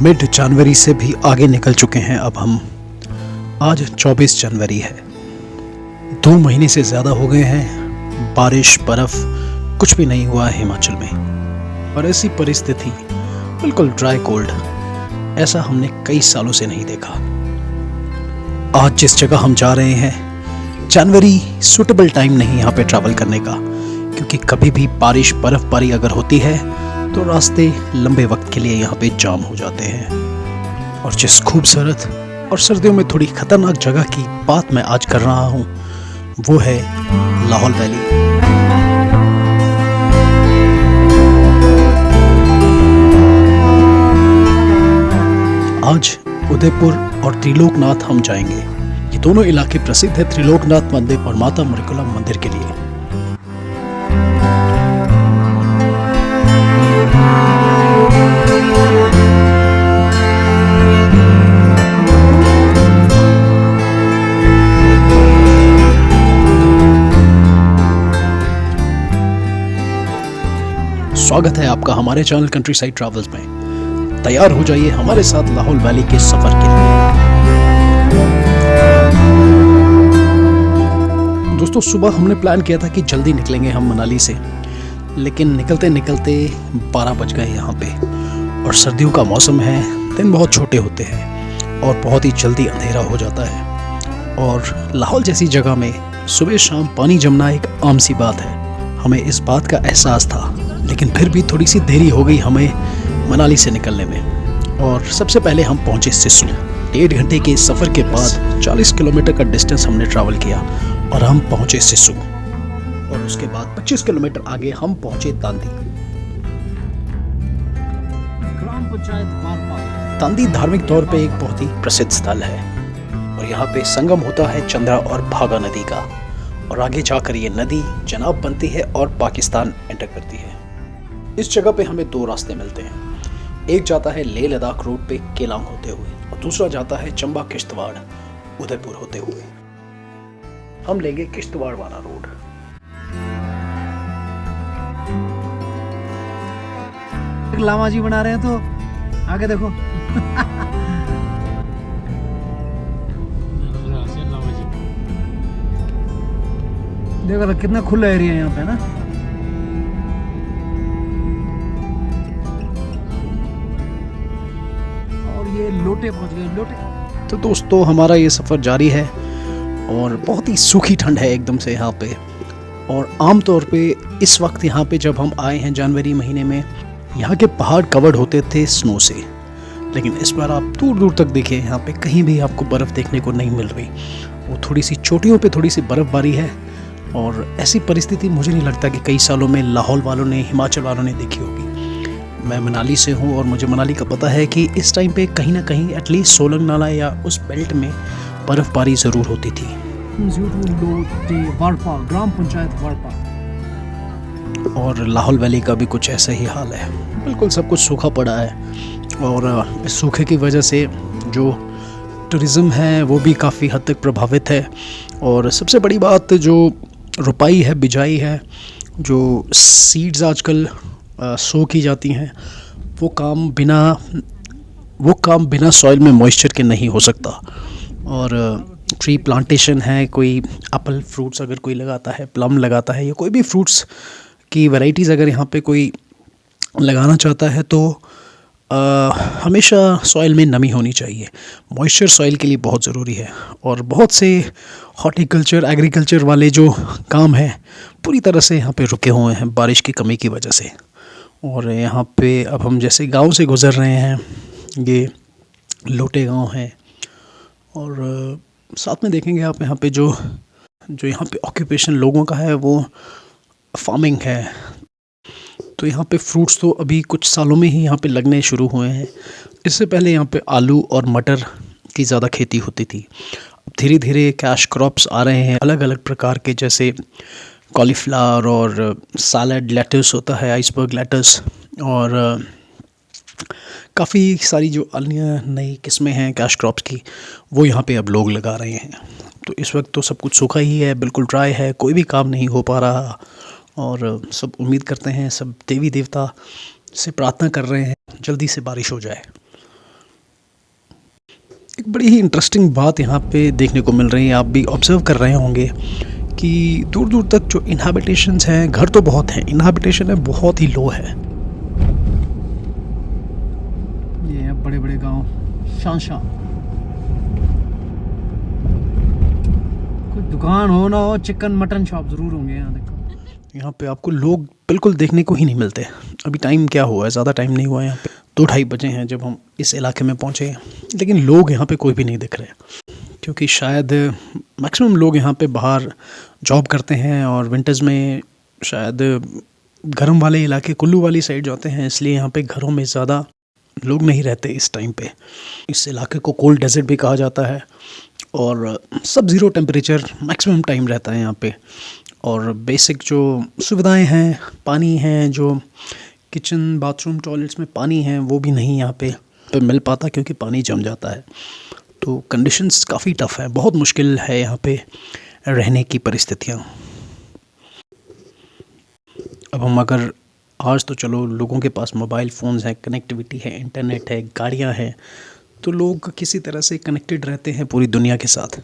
Mid जनवरी से भी आगे निकल चुके हैं अब हम। आज 24 जनवरी है। 2 महीने से ज़्यादा हो गए हैं, बारिश बर्फ़ कुछ भी नहीं हुआ है हिमाचल में। और ऐसी परिस्थिति बिल्कुल ड्राई कोल्ड, ऐसा हमने कई सालों से नहीं देखा। आज जिस जगह हम जा रहे हैं, जनवरी सूटेबल टाइम नहीं यहाँ पे ट्रैवल करने का, क्योंकि कभी भी बारिश बर्फ़बारी अगर होती है तो रास्ते लंबे वक्त के लिए यहाँ पे जाम हो जाते हैं। और जिस खूबसूरत और सर्दियों में थोड़ी ख़तरनाक जगह की बात मैं आज कर रहा हूँ, वो है लाहौल वैली। आज उदयपुर और त्रिलोकनाथ हम जाएंगे। ये दोनों इलाके प्रसिद्ध है त्रिलोकनाथ मंदिर और माता मरिकुला मंदिर के लिए। स्वागत है आपका हमारे चैनल कंट्री साइड ट्रैवल्स में। तैयार हो जाइए हमारे साथ लाहौल वैली के सफर के लिए। दोस्तों, सुबह हमने प्लान किया था कि जल्दी निकलेंगे हम मनाली से, लेकिन निकलते निकलते 12 बज गए यहाँ पे। और सर्दियों का मौसम है, दिन बहुत छोटे होते हैं और बहुत ही जल्दी अंधेरा हो जाता है। और लाहौल जैसी जगह में सुबह शाम पानी जमना एक आम सी बात है। हमें इस बात का एहसास था, लेकिन फिर भी थोड़ी सी देरी हो गई हमें मनाली से निकलने में। और सबसे पहले हम पहुंचे सिस्सू। 1.5 घंटे के सफ़र के बाद 40 किलोमीटर का डिस्टेंस हमने ट्रैवल किया और हम पहुंचे सिस्सू। और उसके बाद 25 किलोमीटर आगे हम पहुंचे तांदी। ग्राम पंचायत वारपा। तांदी धार्मिक तौर पे एक बहुत ही प्रसिद्ध स्थल है और यहाँ पे संगम होता है चंद्रा और भागा नदी का। और आगे जाकर ये नदी जनाब बनती है और पाकिस्तान एंटर करती है। इस जगह पे हमें 2 रास्ते मिलते हैं। एक जाता है लेह लद्दाख रोड पे केलांग होते हुए और दूसरा जाता है चंबा किश्तवाड़ उदयपुर होते हुए। हम लेंगे किश्तवाड़ वाला रोड। लामा जी बना रहे हैं तो आगे देखो। देखो ना कितना खुला एरिया है यहाँ पे ना। और ये लोटे पहुंच गए, लोटे। तो दोस्तों, हमारा ये सफ़र जारी है और बहुत ही सूखी ठंड है एकदम से यहाँ पे। और आम तौर पे इस वक्त यहाँ पे जब हम आए हैं जनवरी महीने में, यहाँ के पहाड़ कवर्ड होते थे स्नो से, लेकिन इस बार आप दूर दूर तक देखिए, यहाँ पे कहीं भी आपको बर्फ़ देखने को नहीं मिल रही। वो थोड़ी सी चोटियों पे थोड़ी सी बर्फ़बारी है। और ऐसी परिस्थिति मुझे नहीं लगता कि कई सालों में लाहौल वालों ने, हिमाचल वालों ने देखी होगी। मैं मनाली से हूँ और मुझे मनाली का पता है कि इस टाइम पे कहीं ना कहीं एटलीस्ट सोलंग नाला या उस बेल्ट में बर्फ़बारी ज़रूर होती थी। ग्राम पंचायत वारपा। और लाहौल वैली का भी कुछ ऐसा ही हाल है, बिल्कुल सब कुछ सूखा पड़ा है। और इस सूखे की वजह से जो टूरिज़्म है वो भी काफ़ी हद तक प्रभावित है। और सबसे बड़ी बात जो रुपाई है, बिजाई है, जो सीड्स आजकल सो की जाती हैं, वो काम बिना सॉइल में मॉइस्चर के नहीं हो सकता। और ट्री प्लांटेशन है, कोई एप्पल फ्रूट्स अगर कोई लगाता है, प्लम लगाता है, या कोई भी फ्रूट्स की वैराइटीज़ अगर यहाँ पे कोई लगाना चाहता है, तो हमेशा सॉइल में नमी होनी चाहिए। मॉइस्चर सॉइल के लिए बहुत ज़रूरी है। और बहुत से हॉर्टिकल्चर, एग्रीकल्चर वाले जो काम हैं पूरी तरह से यहाँ पे रुके हुए हैं बारिश की कमी की वजह से। और यहाँ पे अब हम जैसे गांव से गुज़र रहे हैं, ये लोटे गांव है। और साथ में देखेंगे आप यहाँ पे जो यहाँ पे ऑक्यूपेशन लोगों का है वो फार्मिंग है। तो यहाँ पे फ्रूट्स तो अभी कुछ सालों में ही यहाँ पे लगने शुरू हुए हैं। इससे पहले यहाँ पे आलू और मटर की ज़्यादा खेती होती थी। अब धीरे धीरे कैश क्रॉप्स आ रहे हैं अलग अलग प्रकार के, जैसे कॉलीफ्लावर और सैलड लेटस होता है, आइसबर्ग लेटस, और काफ़ी सारी जो अन्य नई किस्में हैं कैश क्रॉप्स की, वो यहाँ पे अब लोग लगा रहे हैं। तो इस वक्त तो सब कुछ सूखा ही है, बिल्कुल ड्राई है, कोई भी काम नहीं हो पा रहा। और सब उम्मीद करते हैं, सब देवी देवता से प्रार्थना कर रहे हैं जल्दी से बारिश हो जाए। बड़ी ही इंटरेस्टिंग बात यहाँ पे देखने को मिल रही है, आप भी ऑब्जर्व कर रहे होंगे कि दूर दूर तक जो इनहैबिटेशंस हैं, घर तो बहुत हैं, इनहैबिटेशन है बहुत ही लो है। ये है बड़े बड़े गांव, शान शान। कोई दुकान हो ना हो, चिकन मटन शॉप ज़रूर होंगे यहाँ। देखो यहाँ पे आपको लोग बिल्कुल देखने को ही नहीं मिलते। अभी टाइम क्या हुआ है, ज़्यादा टाइम नहीं हुआ है, यहाँ पे 2-2:30 बजे हैं जब हम इस इलाके में पहुँचे हैं, लेकिन लोग यहाँ पे कोई भी नहीं दिख रहे, क्योंकि शायद मैक्सिमम लोग यहाँ पे बाहर जॉब करते हैं और विंटर्स में शायद गर्म वाले इलाके कुल्लू वाली साइड जाते हैं, इसलिए यहाँ पे घरों में ज़्यादा लोग नहीं रहते इस टाइम पे। इस इलाके को कोल्ड डेजर्ट भी कहा जाता है और सब ज़ीरो टेम्परेचर मैक्सिमम टाइम रहता है यहाँ पे। और बेसिक जो सुविधाएं हैं, पानी हैं, जो किचन बाथरूम टॉयलेट्स में पानी है वो भी नहीं यहाँ पे मिल पाता, क्योंकि पानी जम जाता है। तो कंडीशंस काफ़ी टफ़ है, बहुत मुश्किल है यहाँ पे रहने की परिस्थितियाँ। अब हम अगर आज तो चलो लोगों के पास मोबाइल फ़ोन्स हैं, कनेक्टिविटी है, इंटरनेट है, गाड़ियाँ हैं, तो लोग किसी तरह से कनेक्टेड रहते हैं पूरी दुनिया के साथ।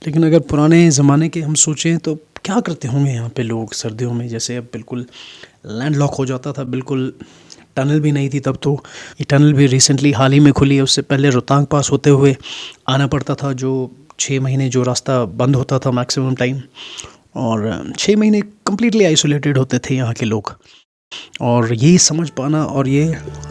लेकिन अगर पुराने ज़माने के हम सोचें तो क्या करते होंगे यहाँ पे लोग सर्दियों में, जैसे अब बिल्कुल लैंडलॉक हो जाता था, बिल्कुल टनल भी नहीं थी तब तो। ये टनल भी रिसेंटली हाल ही में खुली है, उससे पहले रोहतांग पास होते हुए आना पड़ता था, जो 6 महीने जो रास्ता बंद होता था मैक्सिमम टाइम, और 6 महीने कम्प्लीटली आइसोलेटेड होते थे यहाँ के लोग। और ये समझ पाना और ये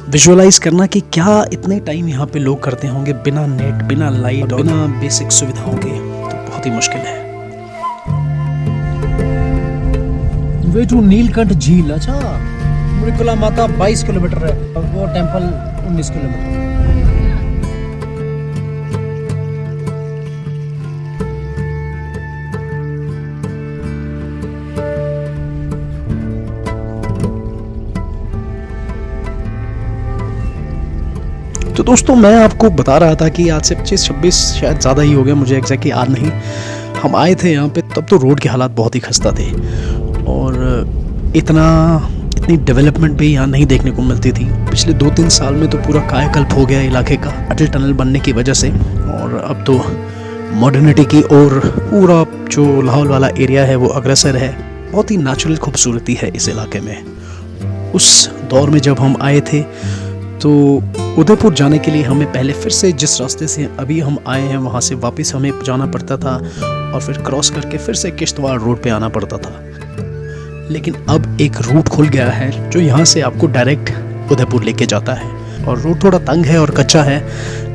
विजुअलाइज़ करना कि क्या इतने टाइम यहाँ पे लोग करते होंगे बिना नेट, बिना लाइट और बिना बेसिक सुविधाओं के, तो बहुत ही मुश्किल है। वे टू नीलकंठ झील, अच्छा मृकुला माता 22 किलोमीटर है और वो टेम्पल 19 किलोमीटर। तो दोस्तों मैं आपको बता रहा था कि आज से 25-26 शायद ज़्यादा ही हो गया, मुझे एग्जैक्टली याद नहीं, हम आए थे यहाँ पे तब तो रोड के हालात बहुत ही खस्ता थे और इतनी डेवलपमेंट भी यहाँ नहीं देखने को मिलती थी। पिछले 2-3 साल में तो पूरा कायाकल्प हो गया इलाके का अटल टनल बनने की वजह से, और अब तो मॉडर्निटी की ओर पूरा जो लाहौल वाला एरिया है वो अग्रसर है। बहुत ही नेचुरल खूबसूरती है इस इलाके में। उस दौर में जब हम आए थे तो उदयपुर जाने के लिए हमें पहले फिर से जिस रास्ते से अभी हम आए हैं वहाँ से वापस हमें जाना पड़ता था और फिर क्रॉस करके फिर से किश्तवाड़ रोड पे आना पड़ता था। लेकिन अब एक रूट खुल गया है जो यहाँ से आपको डायरेक्ट उदयपुर लेके जाता है, और रूट थोड़ा तंग है और कच्चा है,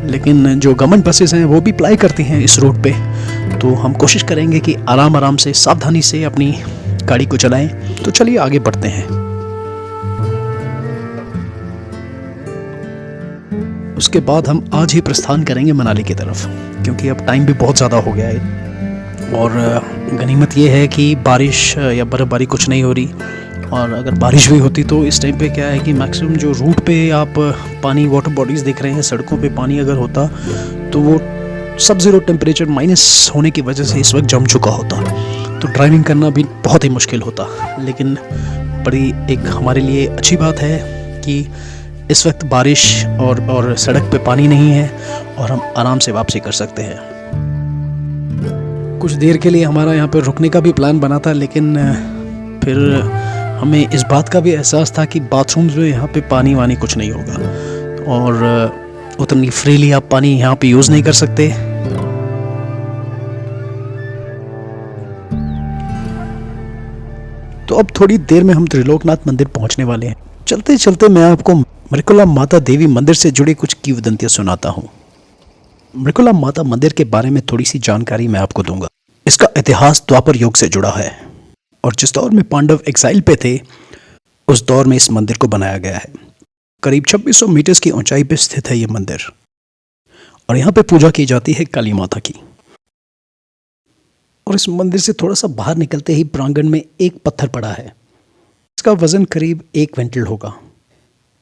लेकिन जो गवर्नमेंट बसेस हैं वो भी अप्लाई करती हैं इस रूट पे। तो हम कोशिश करेंगे कि आराम आराम से सावधानी से अपनी गाड़ी को चलाएं। तो चलिए आगे बढ़ते हैं। उसके बाद हम आज ही प्रस्थान करेंगे मनाली की तरफ, क्योंकि अब टाइम भी बहुत ज़्यादा हो गया है और गनीमत ये है कि बारिश या बर्फ़बारी कुछ नहीं हो रही। और अगर बारिश भी होती तो इस टाइम पे क्या है कि मैक्सिमम जो रूट पे आप पानी, वाटर बॉडीज़ देख रहे हैं, सड़कों पे पानी अगर होता तो वो सब ज़ीरो टेम्परेचर माइनस होने की वजह से इस वक्त जम चुका होता, तो ड्राइविंग करना भी बहुत ही मुश्किल होता। लेकिन बड़ी एक हमारे लिए अच्छी बात है कि इस वक्त बारिश और सड़क पे पानी नहीं है और हम आराम से वापसी कर सकते हैं। कुछ देर के लिए हमारा यहाँ पे रुकने का भी प्लान बना था, लेकिन फिर हमें इस बात का भी एहसास था कि बाथरूम्स में यहाँ पे पानी वानी कुछ नहीं होगा और उतनी फ्रीली आप पानी यहाँ पे यूज़ नहीं कर सकते। तो अब थोड़ी देर में हम त्रिलोकनाथ मंदिर पहुँचने वाले हैं। चलते चलते मैं आपको मृकुला माता देवी मंदिर से जुड़ी कुछ किंवदंतियां सुनाता हूँ। मृकुला माता मंदिर के बारे में थोड़ी सी जानकारी मैं आपको दूंगा। इसका इतिहास द्वापर युग से जुड़ा है और जिस दौर में पांडव एग्जाइल पे थे उस दौर में इस मंदिर को बनाया गया है। करीब 2600 मीटर की ऊंचाई पर स्थित है ये मंदिर और यहाँ पे पूजा की जाती है काली माता की। और इस मंदिर से थोड़ा सा बाहर निकलते ही प्रांगण में एक पत्थर पड़ा है। इसका वजन करीब 1 क्विंटल होगा,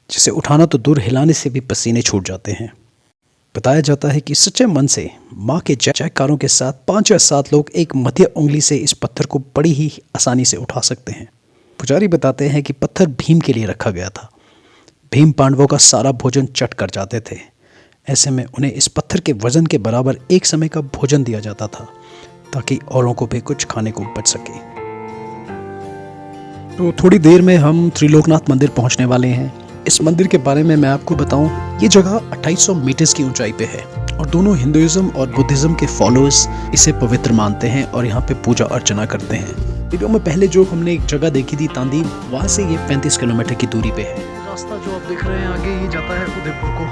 जिसे उठाना तो दूर, हिलाने से भी पसीने छूट जाते हैं। बताया जाता है कि सच्चे मन से माँ के जयकारों के साथ 5 या 7 लोग एक मध्य उंगली से इस पत्थर को बड़ी ही आसानी से उठा सकते हैं। पुजारी बताते हैं कि पत्थर भीम के लिए रखा गया था। भीम पांडवों का सारा भोजन चट कर जाते थे, ऐसे में उन्हें इस पत्थर के वज़न के बराबर एक समय का भोजन दिया जाता था ताकि औरों को भी कुछ खाने को बच सके। तो थोड़ी देर में हम त्रिलोकनाथ मंदिर पहुंचने वाले हैं। इस मंदिर के बारे में मैं आपको बताऊं, ये जगह 2800 मीटर्स की ऊंचाई पे है और दोनों हिंदुइज्म और बुद्धिज्म के फॉलोअर्स इसे पवित्र मानते हैं और यहाँ पे पूजा अर्चना करते हैं। वीडियो में पहले जो हमने एक जगह देखी थी तांदी, वहाँ से ये 35 किलोमीटर की दूरी पे है। रास्ता जो आप देख रहे हैं आगे, ये जाता है उदयपुर को।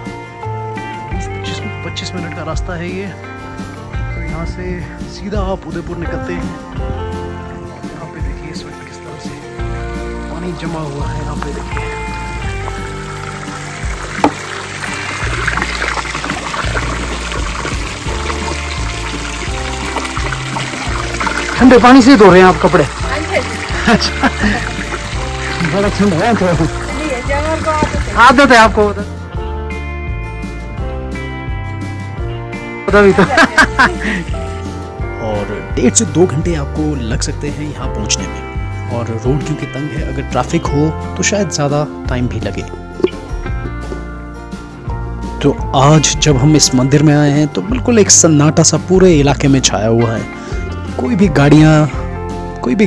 20-25 मिनट का रास्ता है ये। तो यहाँ से सीधा आप उदयपुर निकलते हैं। यहाँ पे देखिए इस वक्त किस तरह से पानी जमा हुआ है। यहाँ पे देखिए ठंडे पानी से धो रहे हैं आप कपड़े? अच्छा, बड़ा ठंडा है तो आदत है आपको तभी तो। और 1.5 से 2 घंटे आपको लग सकते हैं यहाँ पहुँचने में। और रोड क्योंकि तंग है, अगर ट्रैफिक हो तो शायद ज़्यादा टाइम भी लगे। तो आज जब हम इस मंदिर में आए हैं तो बिल्कुल एक सन्नाटा सा पूरे इलाके में छाया हुआ है। कोई भी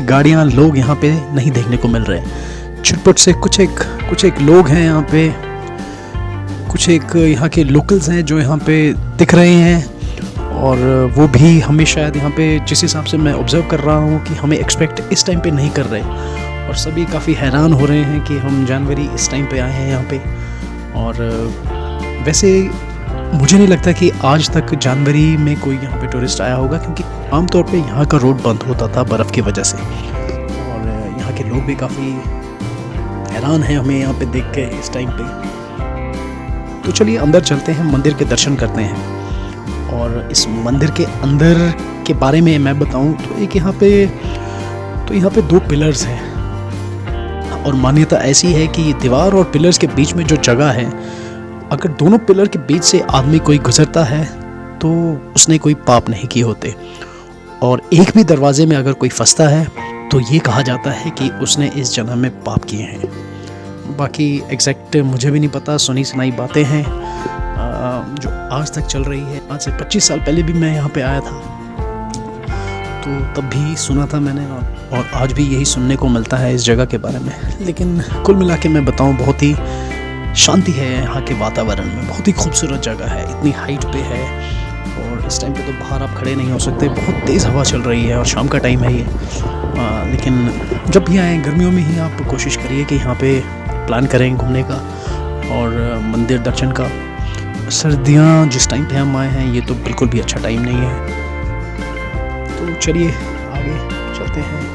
गाड़ियाँ लोग यहाँ पे नहीं देखने को मिल रहे। छिटपुट से कुछ एक लोग हैं यहाँ पे, कुछ एक यहाँ के लोकल्स हैं जो यहाँ पे दिख रहे हैं। और वो भी हमें शायद यहाँ पे, जिस हिसाब से मैं ऑब्ज़र्व कर रहा हूँ, कि हमें एक्सपेक्ट इस टाइम पे नहीं कर रहे। और सभी काफ़ी हैरान हो रहे हैं कि हम जनवरी इस टाइम पे आए हैं यहाँ पे। और वैसे मुझे नहीं लगता कि आज तक जनवरी में कोई यहाँ पे टूरिस्ट आया होगा, क्योंकि आमतौर पे यहाँ का रोड बंद होता था बर्फ़ की वजह से। और यहाँ के लोग भी काफ़ी हैरान हैं हमें यहाँ पे देख के इस टाइम पे। तो चलिए अंदर चलते हैं, मंदिर के दर्शन करते हैं। और इस मंदिर के अंदर के बारे में मैं बताऊं तो एक यहाँ पे 2 पिलर्स हैं। और मान्यता ऐसी है कि दीवार और पिलर्स के बीच में जो जगह है, अगर दोनों पिलर के बीच से आदमी कोई गुजरता है तो उसने कोई पाप नहीं किए होते। और एक भी दरवाजे में अगर कोई फंसता है तो ये कहा जाता है कि उसने इस जन्म में पाप किए हैं। बाकी एग्जैक्ट मुझे भी नहीं पता, सुनी सुनाई बातें हैं जो आज तक चल रही है। आज से 25 साल पहले भी मैं यहाँ पे आया था, तो तब भी सुना था मैंने, और आज भी यही सुनने को मिलता है इस जगह के बारे में। लेकिन कुल मिला के मैं बताऊँ, बहुत ही शांति है यहाँ के वातावरण में। बहुत ही खूबसूरत जगह है, इतनी हाइट पे है। और इस टाइम पे तो बाहर आप खड़े नहीं हो सकते, बहुत तेज़ हवा चल रही है और शाम का टाइम है ये। लेकिन जब भी आएँ गर्मियों में ही आप कोशिश करिए कि यहाँ पे प्लान करें घूमने का और मंदिर दर्शन का। सर्दियाँ जिस टाइम पे हम आए हैं, ये तो बिल्कुल भी अच्छा टाइम नहीं है। तो चलिए आगे चलते हैं।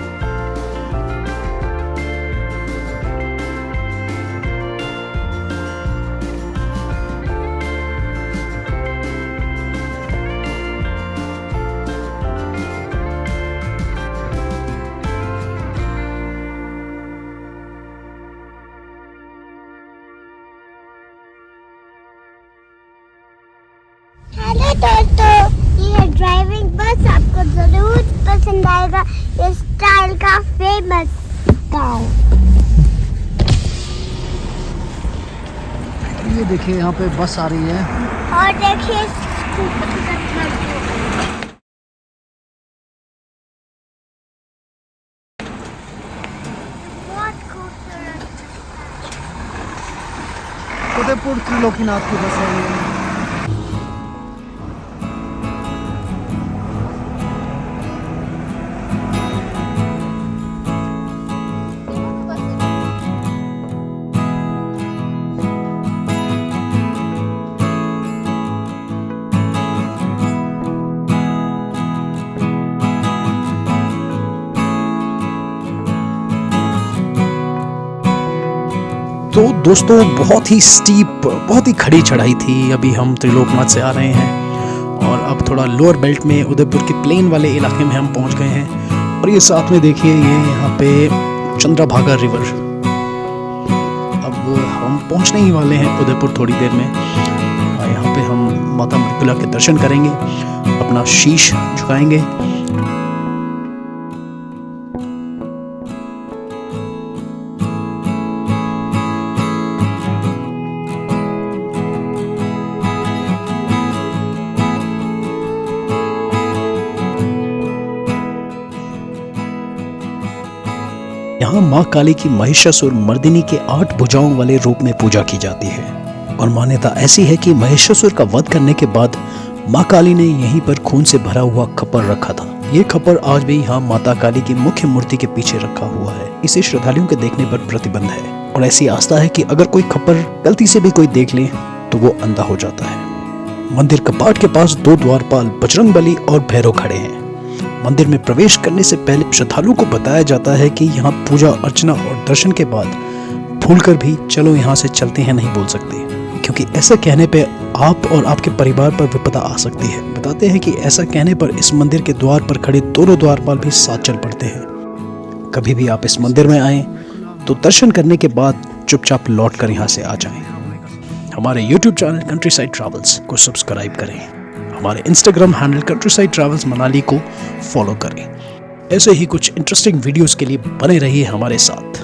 हेलो दोस्तों, ये ड्राइविंग बस आपको जरूर पसंद आएगा। ये स्टाइल का फेमस गाँव। ये देखिए यहाँ पे बस आ रही है। और देखिए स्कूटर का बहुत खूबसूरत। उदयपुर त्रिलोकीनाथ की बस है ये। तो दोस्तों बहुत ही स्टीप, बहुत ही खड़ी चढ़ाई थी। अभी हम त्रिलोकनाथ से आ रहे हैं और अब थोड़ा लोअर बेल्ट में उदयपुर के प्लेन वाले इलाके में हम पहुंच गए हैं। और ये साथ में देखिए, ये यहाँ पे चंद्रभागा रिवर। अब हम पहुंचने ही वाले हैं उदयपुर थोड़ी देर में। यहाँ पे हम माता मृगुला के दर्शन करेंगे, अपना शीश झुकाएंगे। यहाँ माँ काली की महिषासुर मर्दिनी के 8 भुजाओं वाले रूप में पूजा की जाती है और मान्यता ऐसी है कि महिषासुर का वध करने के बाद माँ काली ने यहीं पर खून से भरा हुआ खप्पर रखा था। ये खप्पर आज भी यहाँ माता काली की मुख्य मूर्ति के पीछे रखा हुआ है। इसे श्रद्धालुओं के देखने पर प्रतिबंध है और ऐसी आस्था है कि अगर कोई खप्पर गलती से भी कोई देख ले तो वो अंधा हो जाता है। मंदिर कपाट के पास 2 द्वारपाल बजरंगबली और भैरव खड़े हैं। मंदिर में प्रवेश करने से पहले श्रद्धालुओं को बताया जाता है कि यहाँ पूजा अर्चना और दर्शन के बाद भूलकर भी चलो यहाँ से चलते हैं नहीं बोल सकते, क्योंकि ऐसा कहने पे आप और आपके परिवार पर विपदा आ सकती है। बताते हैं कि ऐसा कहने पर इस मंदिर के द्वार पर खड़े दोनों द्वारपाल भी साथ चल पड़ते हैं। कभी भी आप इस मंदिर में आएं तो दर्शन करने के बाद चुपचाप लौट कर यहाँ से आ जाएं। हमारे YouTube चैनल कंट्रीसाइड ट्रैवल्स को सब्सक्राइब करें। हमारे Instagram handle countryside travels Manali को फॉलो करें। ऐसे ही कुछ इंटरेस्टिंग वीडियोस के लिए बने रहिए हमारे साथ।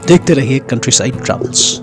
देखते रहिए कंट्रीसाइड ट्रैवल्स।